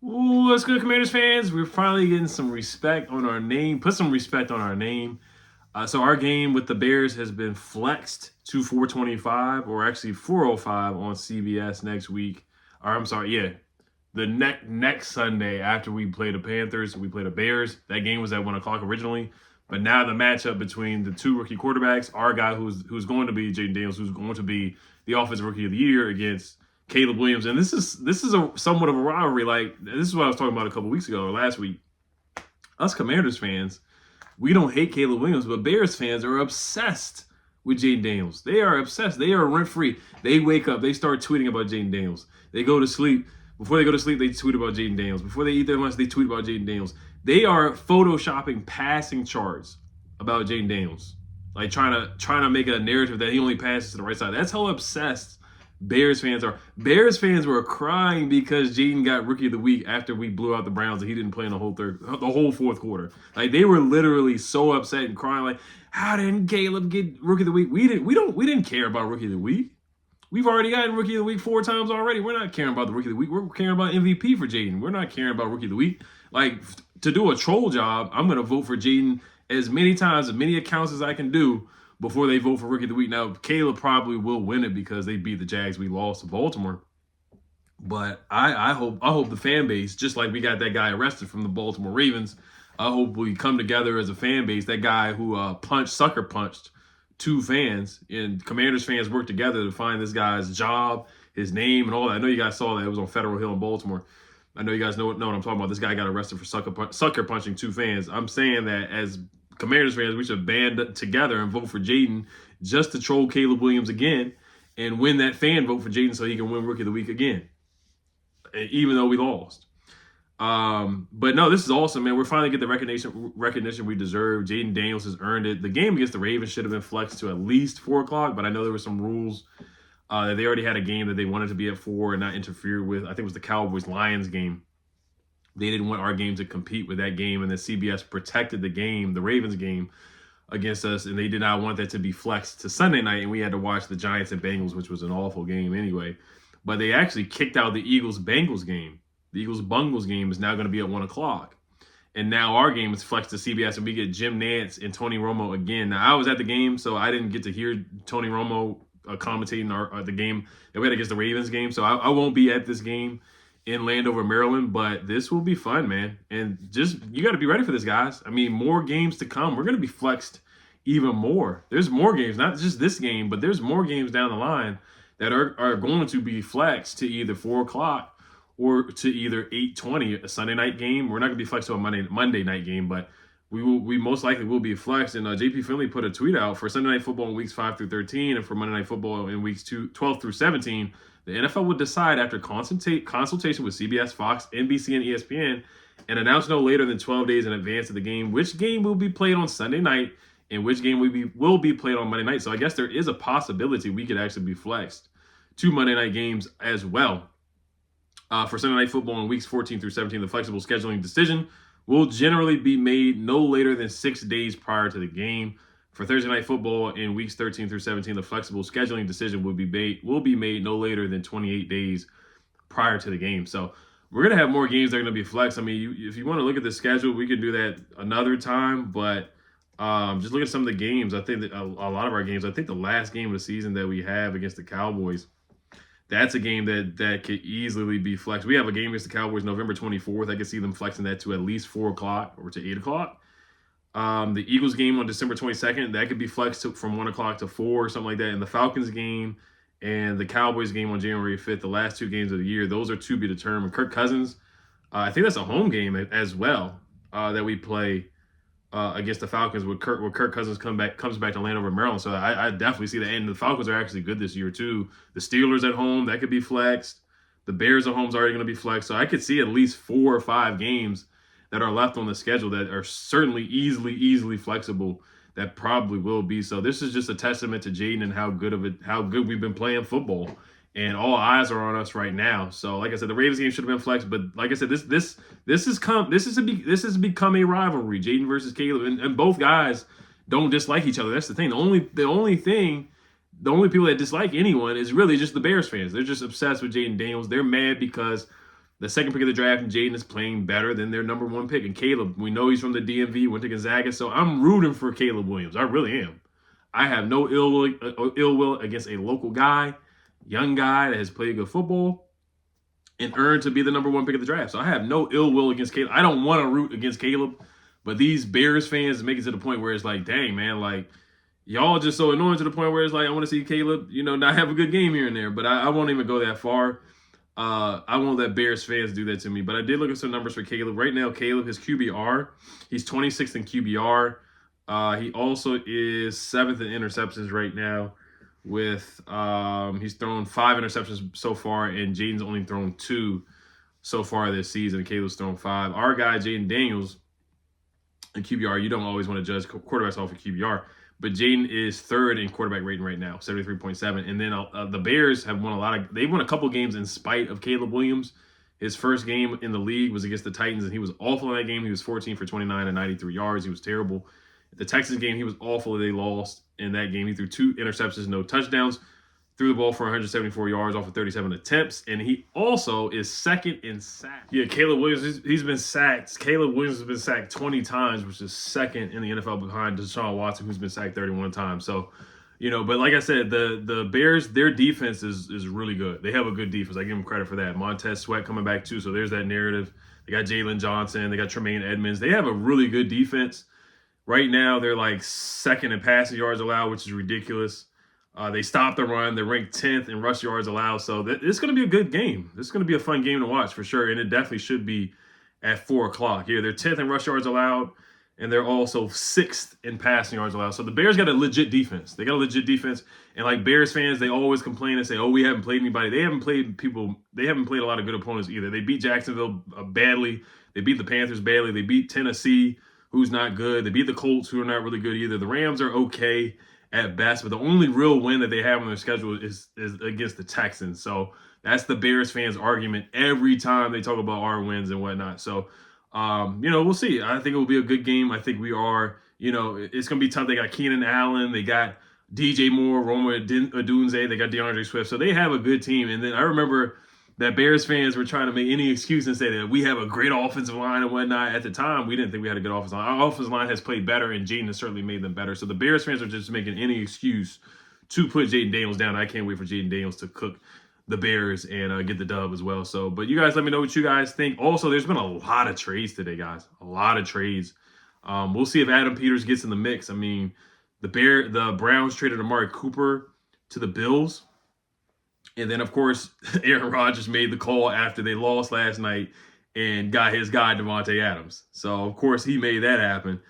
Ooh, what's good, Commanders fans? We're finally getting some respect on our name. Put some respect on our name. So our game with the Bears has been flexed to 425, or actually 405 on CBS next week. Or I'm sorry, yeah, the next Sunday after we play the Panthers, we play the Bears. That game was at 1 o'clock originally, but now the matchup between the two rookie quarterbacks, our guy who's going to be Jaden Daniels, who's going to be the offensive rookie of the year against Caleb Williams, and this is a somewhat of a rivalry. Like this is what I was talking about a couple weeks ago or last week. Us Commanders fans, we don't hate Caleb Williams, but Bears fans are obsessed with Jaden Daniels. They are obsessed. They are rent free. They wake up, they start tweeting about Jaden Daniels. They go to sleep. Before they go to sleep, they tweet about Jaden Daniels. Before they eat their lunch, they tweet about Jaden Daniels. They are photoshopping passing charts about Jaden Daniels, like trying to make a narrative that he only passes to the right side. That's how obsessed Bears fans are. Bears fans were crying because Jaden got Rookie of the Week after we blew out the Browns and he didn't play in the whole fourth quarter. Like they were literally so upset and crying, like, how didn't Caleb get Rookie of the Week? We didn't care about Rookie of the Week. We've already gotten Rookie of the Week 4 times already. We're not caring about the Rookie of the Week. We're caring about MVP for Jaden. We're not caring about Rookie of the Week. Like to do a troll job, I'm gonna vote for Jaden as many times, as many accounts as I can do before they vote for Rookie of the Week. Now, Caleb probably will win it because they beat the Jags. We lost to Baltimore. But I hope the fan base, just like we got that guy arrested from the Baltimore Ravens, I hope we come together as a fan base. That guy who sucker punched two fans, and Commanders fans worked together to find this guy's job, his name, and all that. I know you guys saw that. It was on Federal Hill in Baltimore. I know you guys know what I'm talking about. This guy got arrested for sucker punching two fans. I'm saying that as Commanders fans, we should band together and vote for Jaden just to troll Caleb Williams again and win that fan vote for Jaden so he can win Rookie of the Week again, even though we lost. But no, this is awesome, man. We're finally getting the recognition we deserve. Jaden Daniels has earned it. The game against the Ravens should have been flexed to at least 4 o'clock, but I know there were some rules that they already had a game that they wanted to be at 4 and not interfere with. I think it was the Cowboys-Lions game. They didn't want our game to compete with that game, and then CBS protected the game, the Ravens game, against us, and they did not want that to be flexed to Sunday night, and we had to watch the Giants and Bengals, which was an awful game anyway. But they actually kicked out the Eagles-Bengals game. The Eagles-Bengals game is now going to be at 1 o'clock. And now our game is flexed to CBS, and we get Jim Nantz and Tony Romo again. Now, I was at the game, so I didn't get to hear Tony Romo commentating the game that we had against the Ravens game. So I won't be at this game in Landover, Maryland, but this will be fun, man. And just, you got to be ready for this, guys. I mean, more games to come. We're going to be flexed even more. There's more games, not just this game, but there's more games down the line that are going to be flexed to either 4 o'clock or to either 8:20, a Sunday night game. We're not going to be flexed to a Monday night game, but we most likely will be flexed. And JP Finley put a tweet out for Sunday Night Football in weeks 5 through 13 and for Monday Night Football in weeks 12 through 17. The NFL would decide after consultation with CBS, Fox, NBC, and ESPN and announce no later than 12 days in advance of the game which game will be played on Sunday night and which game will be played on Monday night. So I guess there is a possibility we could actually be flexed to Monday night games as well. For Sunday Night Football in weeks 14 through 17, the flexible scheduling decision will generally be made no later than 6 days prior to the game. For Thursday Night Football in weeks 13 through 17, the flexible scheduling decision will be made no later than 28 days prior to the game. So we're going to have more games that are going to be flexed. I mean, if you want to look at the schedule, we could do that another time, but just look at some of the games. I think that a lot of our games, I think the last game of the season that we have against the Cowboys, that's a game that could easily be flexed. We have a game against the Cowboys November 24th. I could see them flexing that to at least 4 o'clock or to 8 o'clock. The Eagles game on December 22nd, that could be flexed from 1 o'clock to 4 or something like that. And the Falcons game and the Cowboys game on January 5th, the last 2 games of the year, those are to be determined. Kirk Cousins, I think that's a home game as well that we play against the Falcons where Kirk Cousins comes back to Landover, Maryland. So I definitely see that. And the Falcons are actually good this year too. The Steelers at home, that could be flexed. The Bears at home is already going to be flexed. So I could see at least 4 or 5 games that are left on the schedule that are certainly easily flexible. That probably will be. So this is just a testament to Jaden and how good we've been playing football. And all eyes are on us right now. So, like I said, the Ravens game should have been flexed, but like I said, this has become a rivalry, Jaden versus Caleb, and both guys don't dislike each other. That's the thing. The only people that dislike anyone is really just the Bears fans. They're just obsessed with Jaden Daniels. They're mad because the second pick of the draft, and Jaden is playing better than their number 1 pick. And Caleb, we know he's from the DMV, went to Gonzaga, so I'm rooting for Caleb Williams. I really am. I have no ill will against a local guy, young guy that has played good football and earned to be the number 1 pick of the draft. So I have no ill will against Caleb. I don't want to root against Caleb, but these Bears fans make it to the point where it's like, dang, man, like, y'all just so annoying to the point where it's like, I want to see Caleb, not have a good game here and there. But I won't even go that far. I won't let Bears fans do that to me. But I did look at some numbers for Caleb. Right now, Caleb, his QBR, he's 26th in QBR. He also is 7th in interceptions right now with he's thrown 5 interceptions so far, and Jaden's only thrown 2 so far this season. Caleb's thrown 5. Our guy, Jaden Daniels, in QBR, you don't always want to judge quarterbacks off of QBR, but Jaden is 3rd in quarterback rating right now, 73.7. And then the Bears have won they won a couple games in spite of Caleb Williams. His first game in the league was against the Titans, and he was awful in that game. He was 14 for 29 and 93 yards. He was terrible. The Texans game, he was awful. They lost in that game. He threw 2 interceptions, no touchdowns. Threw the ball for 174 yards off of 37 attempts. And he also is 2nd in sacks. Yeah, Caleb Williams, he's been sacked. Caleb Williams has been sacked 20 times, which is 2nd in the NFL behind Deshaun Watson, who's been sacked 31 times. So, but like I said, the Bears, their defense is really good. They have a good defense. I give them credit for that. Montez Sweat coming back too, so there's that narrative. They got Jalen Johnson. They got Tremaine Edmonds. They have a really good defense. Right now, they're like 2nd in passing yards allowed, which is ridiculous. They stopped the run. They're ranked 10th in rush yards allowed. So it's going to be a good game. This is going to be a fun game to watch for sure. And it definitely should be at 4 o'clock. Yeah, they're 10th in rush yards allowed, and they're also 6th in passing yards allowed. So the Bears got a legit defense. They got a legit defense. And like Bears fans, they always complain and say, oh, we haven't played anybody. They haven't played a lot of good opponents either. They beat Jacksonville badly. They beat the Panthers badly. They beat Tennessee, who's not good. They beat the Colts, who are not really good either. The Rams are okay at best, but the only real win that they have on their schedule is against the Texans. So that's the Bears fans' argument every time they talk about our wins and whatnot. So, we'll see. I think it will be a good game. I think we are, it's going to be tough. They got Keenan Allen. They got DJ Moore, Roma Odunze. They got DeAndre Swift. So they have a good team. And then I remember that Bears fans were trying to make any excuse and say that we have a great offensive line and whatnot. At the time, we didn't think we had a good offensive line. Our offensive line has played better, and Jaden has certainly made them better. So the Bears fans are just making any excuse to put Jaden Daniels down. I can't wait for Jaden Daniels to cook the Bears and get the dub as well. So, but you guys let me know what you guys think. Also, there's been a lot of trades today, guys. A lot of trades. We'll see if Adam Peters gets in the mix. I mean, the Browns traded Amari Cooper to the Bills. And then, of course, Aaron Rodgers made the call after they lost last night and got his guy, Devante Adams. So, of course, he made that happen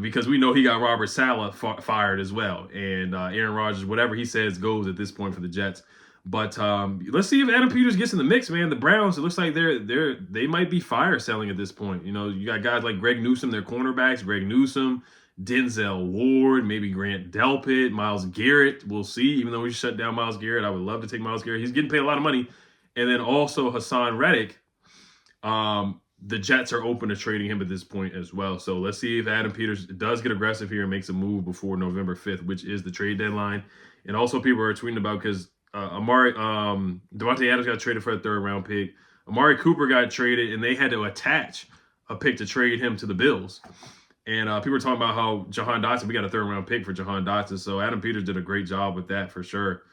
because we know he got Robert Saleh fired as well. And Aaron Rodgers, whatever he says, goes at this point for the Jets. But let's see if Adam Peters gets in the mix, man. The Browns, it looks like they might be fire selling at this point. You got guys like Greg Newsome, their cornerbacks, Greg Newsome, Denzel Ward, maybe Grant Delpit, Myles Garrett. We'll see. Even though we shut down Myles Garrett, I would love to take Myles Garrett. He's getting paid a lot of money. And then also Hassan Reddick. The Jets are open to trading him at this point as well. So let's see if Adam Peters does get aggressive here and makes a move before November 5th, which is the trade deadline. And also people are tweeting about because Devante Adams got traded for a 3rd round pick. Amari Cooper got traded, and they had to attach a pick to trade him to the Bills. And people are talking about how Jahan Dotson, we got a 3rd round pick for Jahan Dotson. So Adam Peters did a great job with that for sure.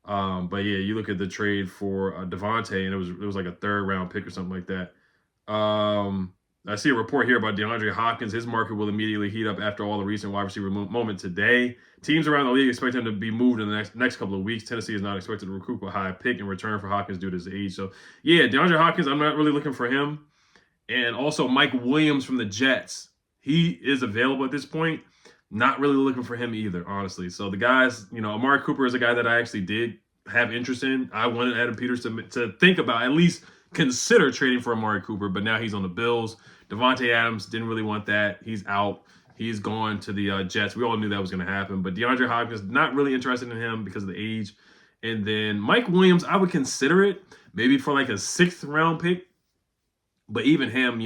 But yeah, you look at the trade for Devante, and it was like a 3rd round pick or something like that. I see a report here about DeAndre Hopkins. His market will immediately heat up after all the recent wide receiver moment today. Teams around the league expect him to be moved in the next couple of weeks. Tennessee is not expected to recoup a high pick in return for Hopkins due to his age. So yeah, DeAndre Hopkins, I'm not really looking for him. And also Mike Williams from the Jets. He is available at this point. Not really looking for him either, honestly. So the guys, Amari Cooper is a guy that I actually did have interest in. I wanted Adam Peters to think about, at least consider trading for Amari Cooper, but now he's on the Bills. Devante Adams didn't really want that. He's out. He's gone to the Jets. We all knew that was going to happen. But DeAndre Hopkins, not really interested in him because of the age. And then Mike Williams, I would consider it maybe for like a 6th round pick. But even him,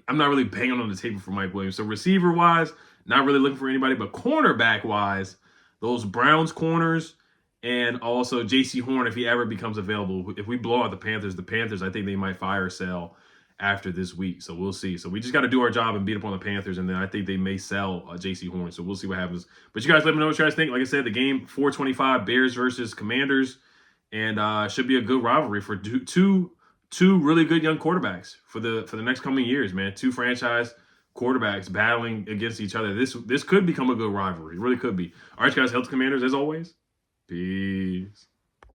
I'm not really banging on the table for Mike Williams. So receiver-wise, not really looking for anybody. But cornerback-wise, those Browns corners And also J.C. Horn, if he ever becomes available. If we blow out the Panthers, I think they might fire sell after this week. So we'll see. So we just got to do our job and beat up on the Panthers, and then I think they may sell J.C. Horn. So we'll see what happens. But you guys let me know what you guys think. Like I said, the game 425 Bears versus Commanders, and should be a good rivalry for two really good young quarterbacks for the next coming years, man. Two franchise quarterbacks battling against each other. This could become a good rivalry. It really could be. All right, guys. Health Commanders as always. Peace.